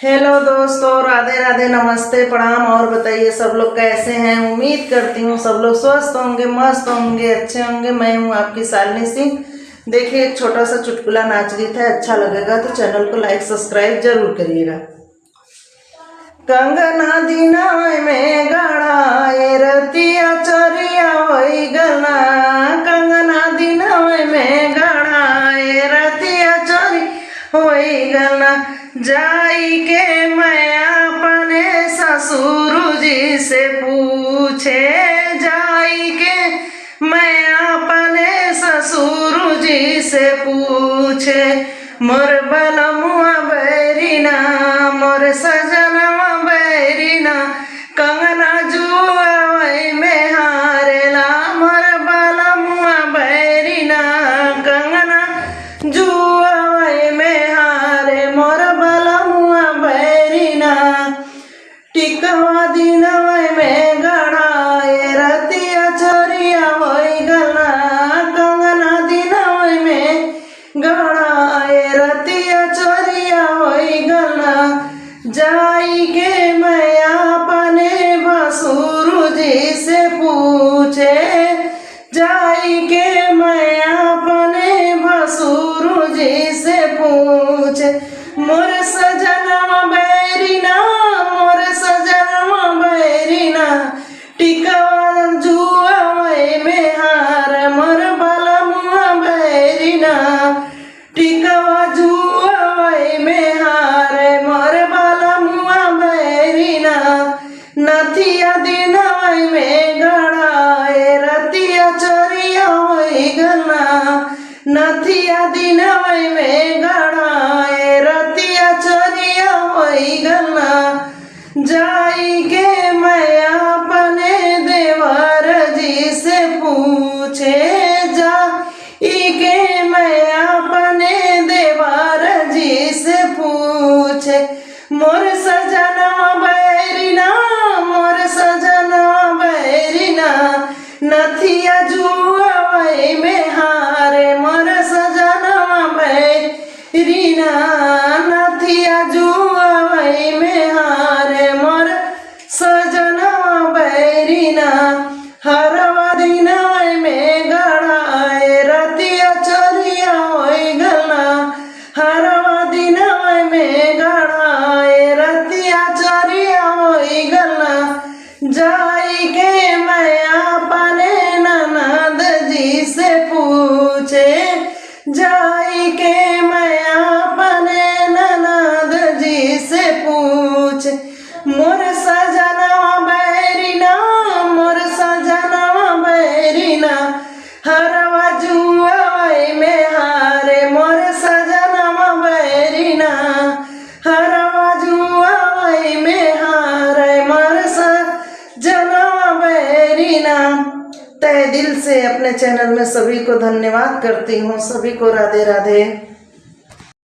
Hello दोस्तों, राधे राधे, नमस्ते, प्रणाम। और बताइए सब लोग कैसे हैं। उम्मीद करती हूँ सब लोग स्वस्थ होंगे, मस्त होंगे, अच्छे होंगे। मैं हूँ आपकी शालिनी सिंह। देखिए एक छोटा सा चुटकुला नाच गीत है, अच्छा लगेगा तो चैनल को लाइक सब्सक्राइब जरूर करिएगा। कंगना दिनाय में गढ़ाए रतिया चोरिया होई गना। कंगना दिनाय में गढ़ाए रतिया चोरी होई गना। जाई के मैं अपने ससुर जी से पूछे। जाई के मैं अपने ससुर जी से पूछे। मोर बलमुआ बैरीना, मोर सजनवा बैरीना। कंगना जुआवई में हारेला, मोर बलमुआ बैरीना। कंगना जुआवई में हारे, मोर बलमुआ बैरीना। टिकवा दिनवई में गढ़ाए रतिया चोरिया होई गना। कंगना दिनवई में गढ़ाए रतिया चोरिया होई गना। जाई के मैं अपने भसुर जी से पूछे। जाई के मैं अपने भसुर जी से पूछे। मोर सजनवा बैरीना, मोर सजनवा बैरीना। टिकवा जुआवई में हार, मोर बलमुआ बैरीना। टिकवा जुआवई में हार, मोर बलमुआ बैरीना। नथिया दिनवई में गढ़ाए रतिया चोरिया होई गना। नथिया दिनवई में गढ़ाए रतिया चोरिया होई गना। जाई के मैं अपने देवर जी से पूछे। जाई के मैं अपने देवर जी से पूछे। मोर सजनवा बैरीना, मोर सजनवा बैरीना। नथिया जुआवई में हारे, मोर सजनवा बैरीना। नथिया जुआवई में हारे, मोर सजनवा बैरीना। हरवा दिनवई में गढ़ाए रतिया चोरिया होई गना। हरवा दिनवई में गढ़ाए रतिया चोरिया होई गना। जाई के मैं अपने ननद जी से पूछे। जाई के मैं अपने ननद जी से पूछे। मोर सजनवा बैरीना, मोर सजनवा बैरीना। हरवा जुआवई में हारे, मोर सजनवा बैरीना। हरवा जुआवई में हारे, मोर सजनवा बैरीना। तहे दिल से अपने चैनल में सभी को धन्यवाद करती हूँ। सभी को राधे राधे।